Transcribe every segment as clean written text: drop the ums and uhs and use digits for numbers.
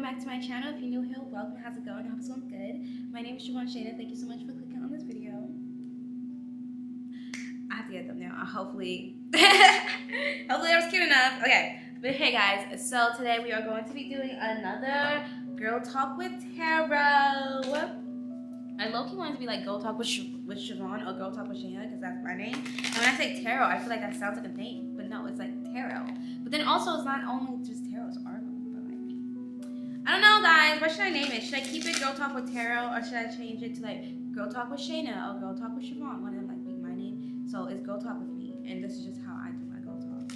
back to my channel. If you're new here, welcome. How's it going? I hope it's going good. My name is Siobhan Shayna. Thank you so much for clicking on this video. I have to get them now. Hopefully that was cute enough. Okay, but hey guys, so today we are going to be doing another Girl Talk with Tarot. I low-key wanted to be like Girl Talk with Siobhan or Girl Talk with Shayna because that's my name. And when I say tarot, I feel like that sounds like a name, but no, it's like tarot. But then also it's not only just tarot, it's oracle. But like, I don't know, guys. What should I name it? Should I keep it Girl Talk with Tarot or should I change it to like Girl Talk with Shayna or Girl Talk with Siobhan? One of them like be my name. So it's Girl Talk with me, and this is just how I do my Girl Talk.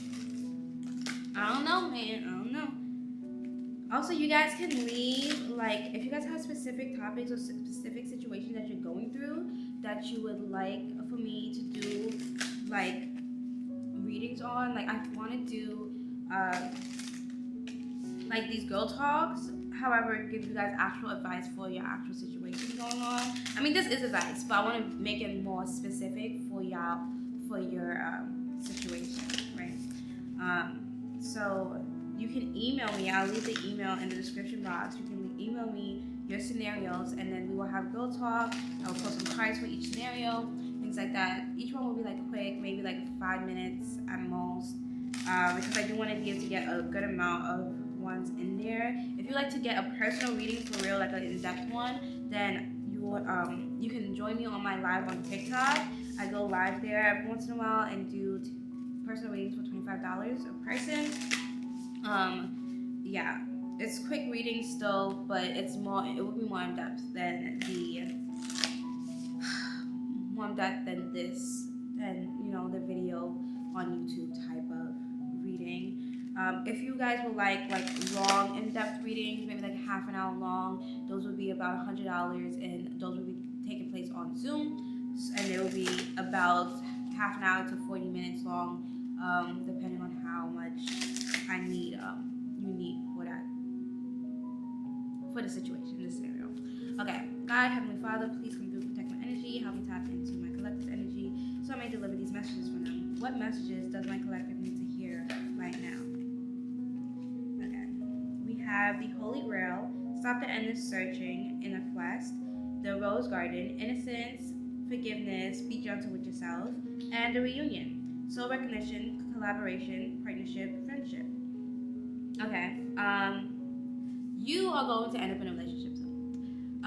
I don't know, man. I don't know. Also, you guys can leave, like, if you guys have specific topics or specific situations that you're going through that you would like for me to do, like, readings on. Like, I want to do, like, these girl talks. However, give you guys actual advice for your actual situation going on. I mean, this is advice, but I want to make it more specific for y'all, for your situation, right? So you can email me. I'll leave the email in the description box. You can email me your scenarios, and then we will have girl talk. I will post some cards for each scenario, things like that. Each one will be like quick, maybe like 5 minutes at most, because I do want to be able to get a good amount of ones in there. If you like to get a personal reading for real, like an in-depth one, then you can join me on my live on TikTok. I go live there every once in a while and do personal readings for $25 a person. Yeah, it's quick reading still, but it will be more in depth than the video on YouTube type of reading. If you guys would like long in-depth readings, maybe like half an hour long, those would be about $100, and those will be taking place on Zoom, and it will be about half an hour to 40 minutes long, depending on how much I need you need for the situation, this scenario. Okay, God, Heavenly Father, please come through, protect my energy, help me tap into my collective energy so I may deliver these messages for them. What messages does my collective need to hear right now? Okay, we have the Holy Grail, stop the endless searching in a quest, the Rose Garden, innocence, forgiveness, be gentle with yourself, and the reunion, soul recognition, collaboration, partnership, friendship. Okay, you are going to end up in a relationship soon.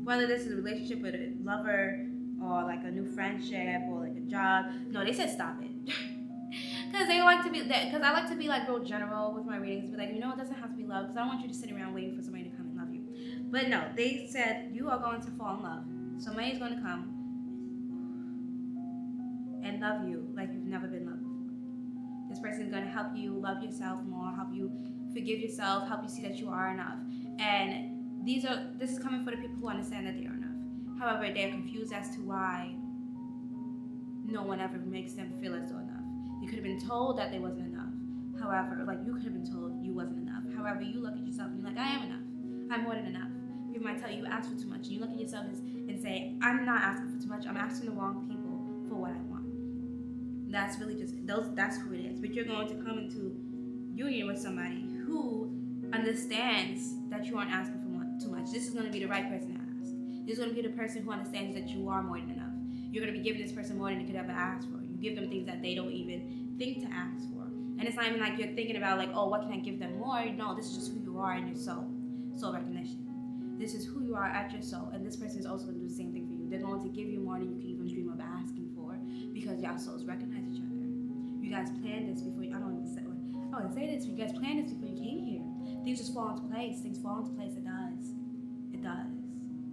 Whether this is a relationship with a lover or like a new friendship or like a job. No, they said stop it. Because I like to be like real general with my readings. But like, you know, it doesn't have to be love, because I don't want you to sit around waiting for somebody to come and love you. But no, they said you are going to fall in love. Somebody's going to come and love you like you've never been loved before. This person is going to help you love yourself more, help you forgive yourself, help you see that you are enough. And this is coming for the people who understand that they are enough. However, they're confused as to why no one ever makes them feel as though enough. You could have been told that they wasn't enough. However, like you could have been told you wasn't enough. However, you look at yourself and you're like, I am enough. I'm more than enough. People might tell you ask for too much, and you look at yourself and say, I'm not asking for too much. I'm asking the wrong people for what I want. That's really that's who it is. But you're going to come into union with somebody who understands that you aren't asking for too much. This is going to be the right person to ask. This is going to be the person who understands that you are more than enough. You're going to be giving this person more than you could ever ask for. You give them things that they don't even think to ask for. And it's not even like you're thinking about like, oh, what can I give them more? No, this is just who you are in your soul. Soul recognition. This is who you are at your soul. And this person is also going to do the same thing for you. They're going to give you more than you can even dream of asking for, because y'all souls recognize each other. You guys planned this before I don't even say what. I would say this. You guys planned this before you came here. Things just fall into place. Things fall into place. It does. It does.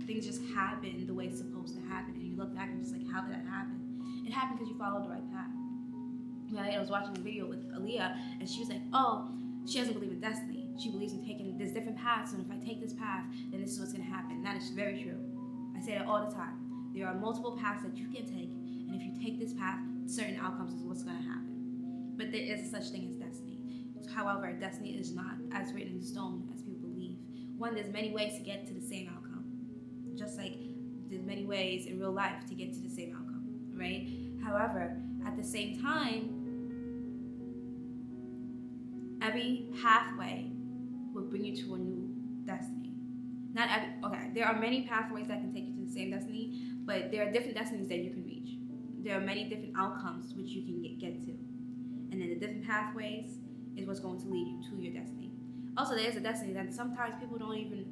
Things just happen the way it's supposed to happen. And you look back and you're just like, how did that happen? It happened because you followed the right path. I was watching a video with Aaliyah, and she was like, oh, she doesn't believe in destiny. She believes in taking this different paths, and if I take this path, then this is what's going to happen. And that is very true. I say that all the time. There are multiple paths that you can take, and if you take this path, certain outcomes is what's going to happen. But there is such thing as destiny. However, destiny is not as written in stone as people believe. One, there's many ways to get to the same outcome. Just like there's many ways in real life to get to the same outcome, right? However, at the same time, every pathway will bring you to a new destiny. There are many pathways that can take you to the same destiny, but there are different destinies that you can reach. There are many different outcomes which you can get to. And then the different pathways is what's going to lead you to your destiny. Also, there's a destiny that sometimes people don't even,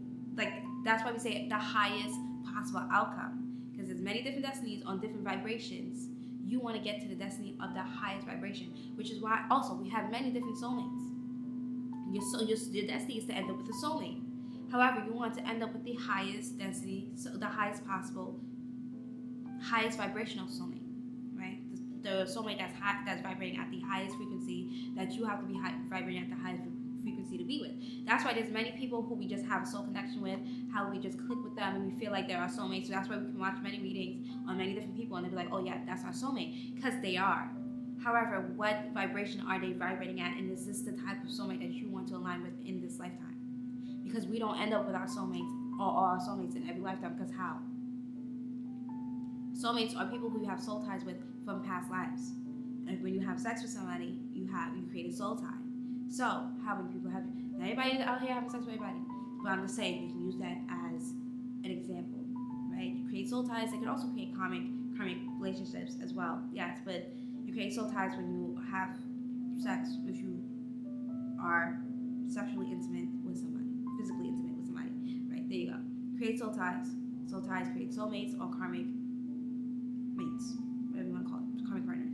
that's why we say the highest possible outcome. Because there's many different destinies on different vibrations. You want to get to the destiny of the highest vibration, which is why also we have many different soulmates. Your destiny is to end up with a soulmate. However, you want to end up with the highest density, so the highest possible, highest vibrational soulmate, right? The soulmate that's vibrating at the highest frequency that you have to be vibrating at the highest frequency to be with. That's why there's many people who we just have a soul connection with, how we just click with them and we feel like they're our soulmate. So that's why we can watch many readings on many different people and they'll be like, oh yeah, that's our soulmate, because they are. However, what vibration are they vibrating at, and is this the type of soulmate that you want to align with in this lifetime? Because we don't end up with our soulmates or our soulmates in every lifetime, because how? Soulmates are people who you have soul ties with from past lives. And when you have sex with somebody, you create a soul tie. So, how many people have, not everybody out here having sex with everybody, but I'm just saying, you can use that as an example, right? You create soul ties. They can also create karmic relationships as well, yes, but you create soul ties when you have sex, if you are sexually intimate with somebody, physically intimate with somebody, right? There you go. Create soul ties. Soul ties create soulmates or karmic mates, whatever you want to call it, karmic partners.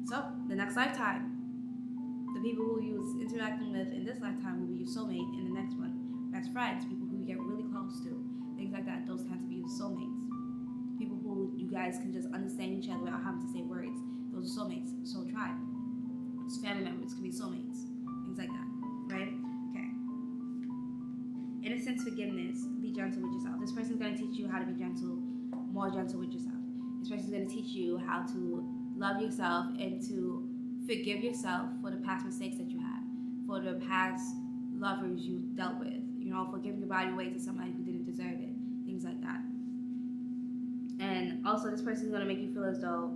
So, the next lifetime, the people who you was interacting with in this lifetime will be your soulmate in the next one. Best friends, people who you get really close to, things like that, those tend to be your soulmates. People who you guys can just understand each other without having to say words, those are soulmates. Soul tribe. It's family members can be soulmates, things like that, right? Okay. Innocence, forgiveness, be gentle with yourself. This person's going to teach you how to be gentle, more gentle with yourself. This person's going to teach you how to love yourself and to forgive yourself for the past mistakes that you had, for the past lovers you dealt with, for giving your body away to somebody who didn't deserve it, things like that. And also, this person is going to make you feel as though,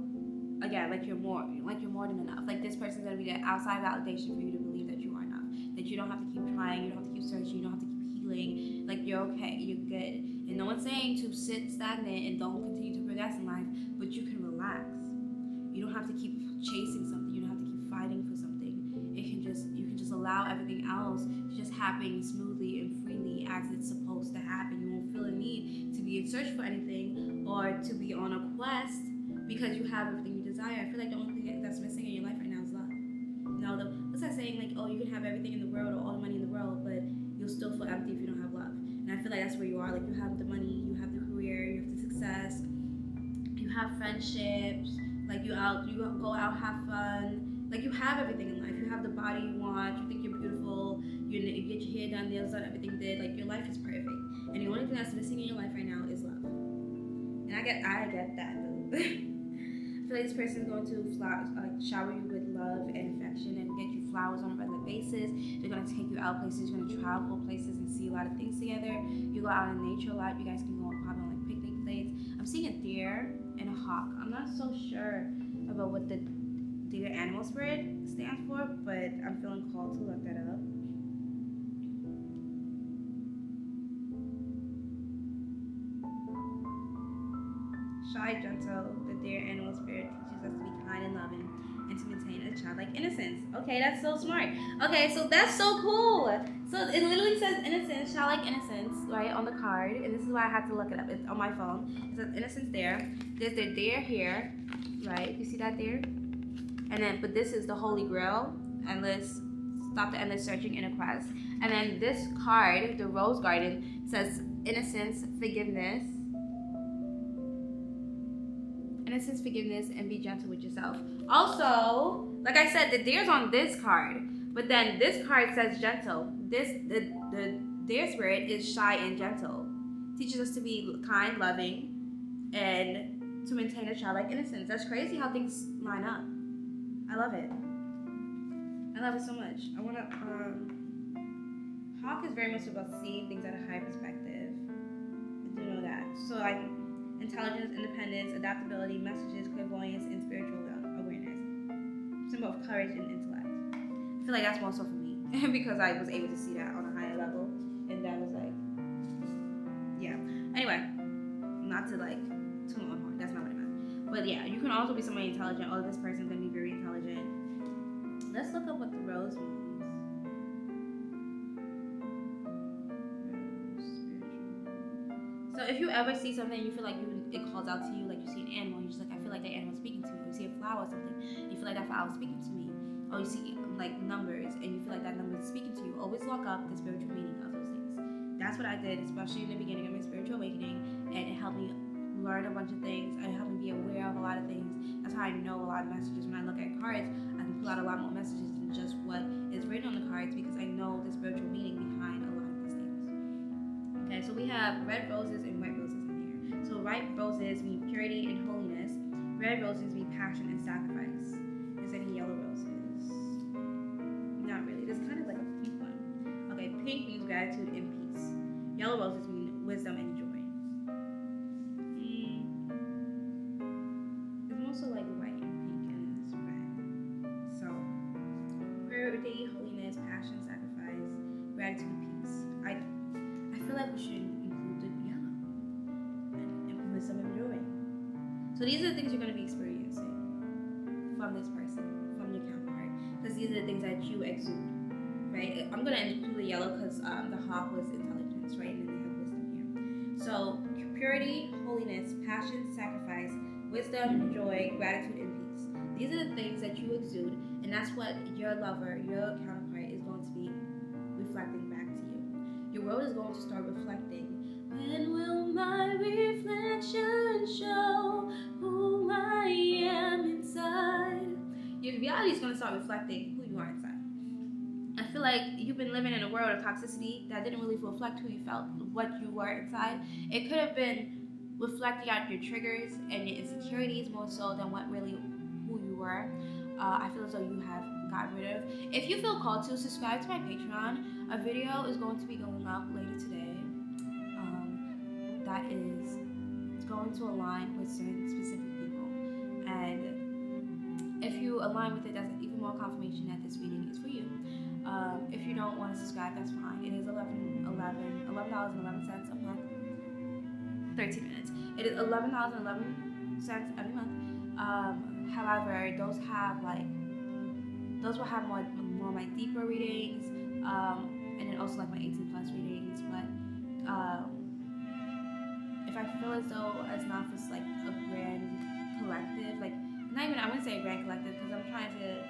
again, like you're more than enough. Like, this person is going to be the outside validation for you to believe that you are enough, that you don't have to keep trying, you don't have to keep searching, you don't have to keep healing, like you're okay, you're good. And no one's saying to sit stagnant and don't continue to progress in life, but you can relax. You don't have to keep chasing something, you don't have to keep fighting for something. You can just allow everything else to just happen smoothly and freely as it's supposed to happen. You won't feel a need to be in search for anything or to be on a quest because you have everything you desire. I feel like the only thing that's missing in your life right now is love. What's that saying? Like, oh, you can have everything in the world or all the money in the world, but you'll still feel empty if you don't have love. And I feel like that's where you are. Like, you have the money, you have the career, you have the success, you have friendships, like you go out, have fun. Like, you have everything in life. You have the body you want. You think you're beautiful. You get your hair done, nails done, everything did. Like, your life is perfect. And the only thing that's missing in your life right now is love. And I get that though. I feel like this person is going to shower you with love and affection and get you flowers on a regular basis. They're going to take you out places. You're going to travel places and see a lot of things together. You go out in nature a lot. You guys can go probably on like picnic dates. I'm seeing a deer and a hawk. I'm not so sure about what the deer animal spirit stands for, but I'm feeling called to look that up. Shy, gentle, the deer animal spirit teaches us to be kind and loving and to maintain a childlike innocence. Okay, that's so smart. Okay, so that's so cool. So it literally says innocence, childlike innocence, right, on the card, and this is why I had to look it up. It's on my phone. It says innocence there. There's the deer here, right? You see that deer? And then, but this is the Holy Grail, stop the endless searching in a quest. And then this card, the Rose Garden, says innocence, forgiveness, and be gentle with yourself. Also, like I said, the deer's on this card, but then this card says gentle. The deer spirit is shy and gentle. Teaches us to be kind, loving, and to maintain a childlike innocence. That's crazy how things line up. I love it. I love it so much. I want to, Hawk is very much about seeing things at a high perspective. I do know that. So like intelligence, independence, adaptability, messages, clairvoyance, and spiritual awareness. Symbol of courage and intellect. I feel like that's more so for me because I was able to see that on a higher level. not to like toot my own horn. That's not what I meant. But yeah, you can also be somebody intelligent. Oh, this person's gonna be very intelligent. Let's look up what the rose means. So if you ever see something you feel like it calls out to you, like you see an animal, you're just like, I feel like that animal's speaking to me. You see a flower or something, you feel like that flower is speaking to me. Or you see like numbers and you feel like that number is speaking to you. Always look up the spiritual meaning of those things. That's what I did, especially in the beginning of my spiritual awakening, and it helped me learn a bunch of things. It helped me be aware of a lot of things. That's how I know a lot of messages. When I look at cards, I can pull out a lot more messages than just what is written on the cards, because I know the spiritual meaning behind a lot of these things. Okay, so we have red roses and white roses in here. So white roses mean purity and holiness. Red roses mean passion and sacrifice. Is there any yellow roses? Not really. There's kind of like a pink one. Okay, pink means gratitude and peace. Yellow roses mean wisdom and joy. There's also like white and pink and this red. So purity, holiness, passion, sacrifice, gratitude, peace. I feel like we should include the yellow and wisdom and joy. So these are the things you're going to be experiencing from this person, from your counterpart, because these are the things that you exude, right? I'm going to include the yellow because the hawk was intelligence, right? And then they have wisdom here. So purity, holiness, passion, sacrifice, wisdom, joy, gratitude, and peace. These are the things that you exude, and that's what your lover, your counterpart, is going to be reflecting back to you. Your world is going to start reflecting. When will my reflection show who I am inside? Your reality is going to start reflecting who you are inside. I feel like you've been living in a world of toxicity that didn't really reflect who you felt, what you were inside. It could have been reflecting out your triggers and your insecurities more so than what really who you were. I feel as though you have gotten rid of. If you feel called to, subscribe to my Patreon. A video is going to be going up later today. That is going to align with certain specific people, and if you align with it, that's even more confirmation that this reading is for you. If you don't want to subscribe, that's fine. It is $11.11 a month, 13 minutes. It is $11.11 every month. However, those will have more my deeper readings, and then also like my 18+ readings. But if I feel as though as not this like a grand collective, like not even, I wouldn't say a grand collective, because I'm trying to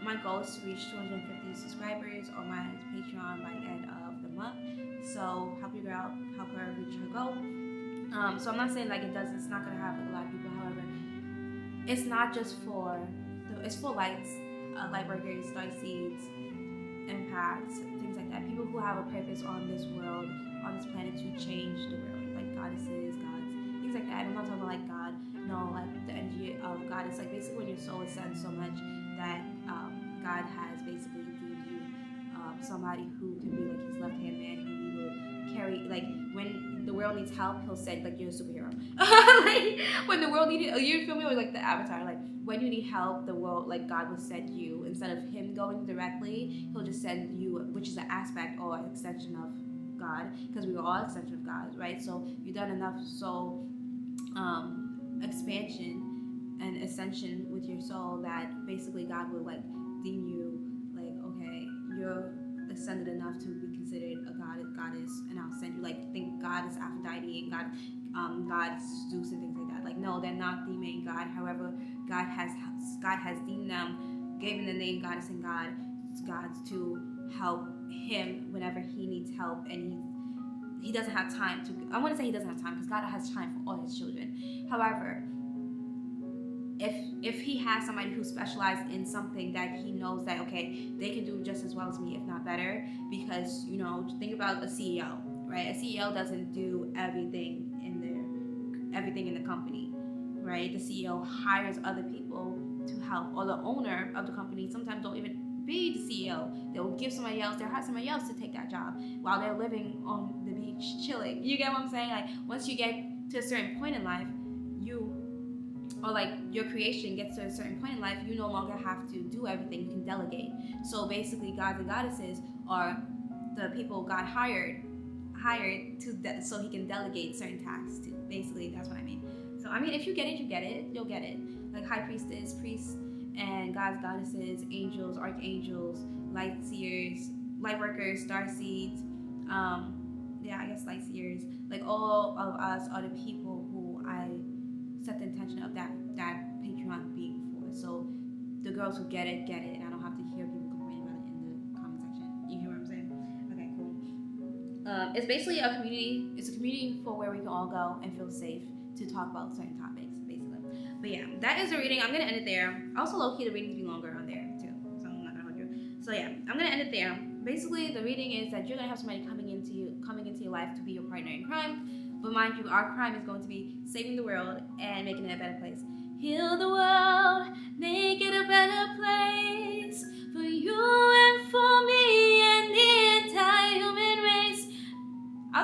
my goal is to reach 250 subscribers on my Patreon by the end of the month. So help your girl, help her reach her goal. So I'm not saying like it's not gonna have like a lot of people. However, it's not just for it's for lights, light workers, star seeds, empaths, things like that. People who have a purpose on this world, on this planet, to change the world, like goddesses, gods, things like that. I'm not talking about like God, no, like the energy of God. It's like basically when your soul ascends so much that God has basically deemed you somebody who can be like his left-hand man, who he will carry, like when the world needs help, he'll say like you're a superhero. Like when the world needed, you feel me, or like the Avatar, like when you need help, the world, like God will send you, instead of him going directly, he'll just send you, which is an aspect or extension of God, because we are all extension of God, right? So you've done enough soul expansion and ascension with your soul that basically God will like deem you like, okay, you're ascended enough to be considered a goddess, and I'll send you, like, think God is Aphrodite and God is Zeus and things like that. Like, no, they're not the main God. However, God has deemed them, gave them the name goddess and gods to help him whenever he needs help, and he doesn't have time to. I want to say he doesn't have time, because God has time for all his children. However, if he has somebody who specializes in something that he knows that, okay, they can do just as well as me, if not better, because, you know, think about a CEO, right? A CEO doesn't do everything in the company, right? The CEO hires other people to help, or the owner of the company sometimes don't even be the CEO. They'll give somebody else, they'll hire somebody else to take that job while they're living on the beach chilling. You get what I'm saying? Like, once you get to a certain point in life, or like your creation gets to a certain point in life, you no longer have to do everything, you can delegate. So basically, gods and goddesses are the people God hired hired so he can delegate certain tasks to. Basically, that's what I mean. So I mean, if you get it, you get it. You'll get it. Like high priestess, priests, and gods, goddesses, angels, archangels, light seers, light workers, star seeds. Yeah, I guess light seers. Like all of us are the people who I set the intention of that Patreon being for. So the girls who get it, and I don't have to hear people complain about it in the comment section. You hear what I'm saying? Okay, cool. It's basically a community. It's a community for where we can all go and feel safe to talk about certain topics, basically. But yeah, that is the reading. I'm gonna end it there. Also, low-key, the readings be longer on there too, so I'm not gonna hold you. So yeah, I'm gonna end it there. Basically, the reading is that you're gonna have somebody coming into your life to be your partner in crime. But mind you, our crime is going to be saving the world and making it a better place. Heal the world, make it a better place for you and for me and the entire human race. I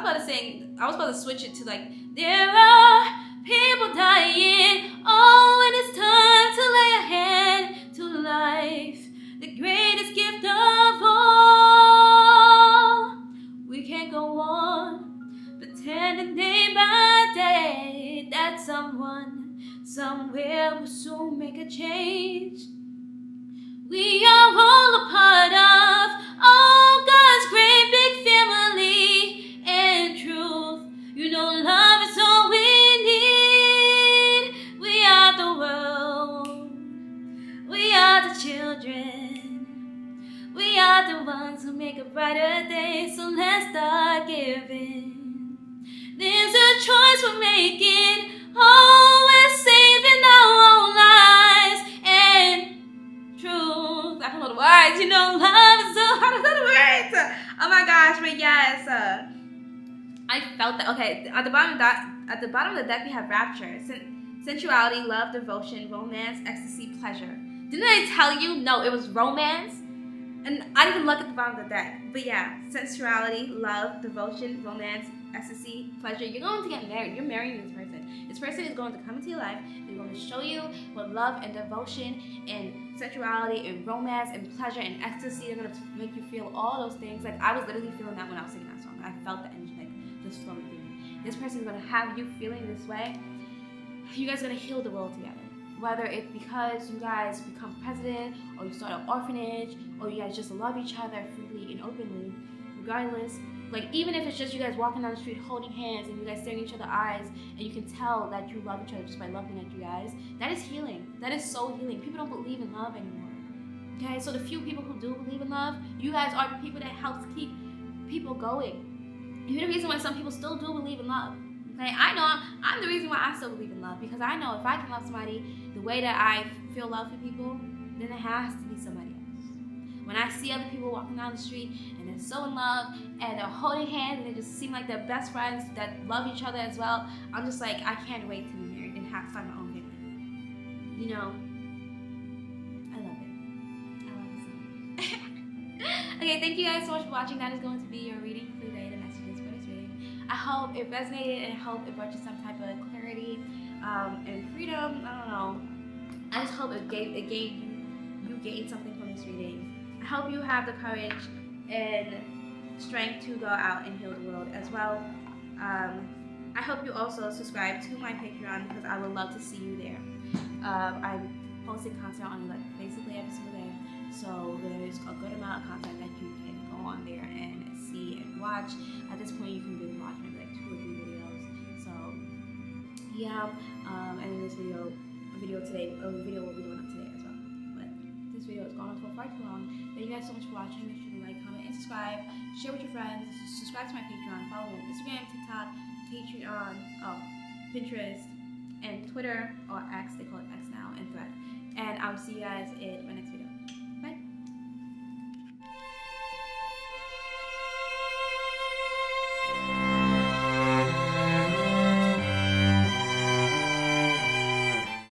was about to switch it to like, there are people dying, oh, and it's time to lay a hand to life, the greatest gift of all. We can't go on pretending day by day that someone somewhere will soon make a change. We are all a part of God's great big family and truth. You know, love is all we need. We are the world. We are the children. We are the ones who make a brighter day. So let's start giving. There's a choice we're making. Oh, we're saving our own lives and truth. I don't know the words. You know, love is so hard to know the words. Oh my gosh, but yes. I felt that. Okay, at the bottom of the deck we have rapture, sensuality, love, devotion, romance, ecstasy, pleasure. Didn't I tell you? No, it was romance. And I didn't even look at the bottom of the deck. But yeah, sensuality, love, devotion, romance, ecstasy, pleasure. You're going to get married. You're marrying this person. This person is going to come into your life. They're going to show you what love and devotion and sensuality and romance and pleasure and ecstasy. They're going to make you feel all those things. Like, I was literally feeling that when I was singing that song. I felt the energy, like, just flowing through me. This person is going to have you feeling this way. You guys are going to heal the world together. Whether it's because you guys become president, or you start an orphanage, or you guys just love each other freely and openly, regardless. Like, even if it's just you guys walking down the street holding hands and you guys staring each other eyes and you can tell that you love each other just by looking at you guys, that is healing. That is so healing. People don't believe in love anymore. Okay, so the few people who do believe in love, you guys are the people that helps keep people going. You're the reason why some people still do believe in love. Okay, I know I'm the reason why I still believe in love, because I know if I can love somebody the way that I feel love for people, then it has to be somebody else. When I see other people walking down the street and they're so in love and they're holding hands and they just seem like they're best friends that love each other as well, I'm just like, I can't wait to be married and have to start my own family. You know, I love it. I love it so much. Okay, thank you guys so much for watching. That is going to be your reading for today, the messages for this reading. I hope it resonated and I hope it brought you some type of clarity and freedom. I don't know. I just hope it gave you gained something from this reading. I hope you have the courage and strength to go out and heal the world as well. I hope you also subscribe to my Patreon, because I would love to see you there. I'm posting content on like basically every single day, so there's a good amount of content that you can go on there and see and watch. At this point, you can binge watch maybe like 2 or 3 videos. So yeah, and this video will be going up today as well. But this video has gone on for far too long. Thank you guys so much for watching. Make sure to like, comment, and subscribe. Share with your friends. Subscribe to my Patreon. Follow me on Instagram, TikTok, Patreon, Pinterest, and Twitter, or X. They call it X now, and Thread. And I'll see you guys in my next video.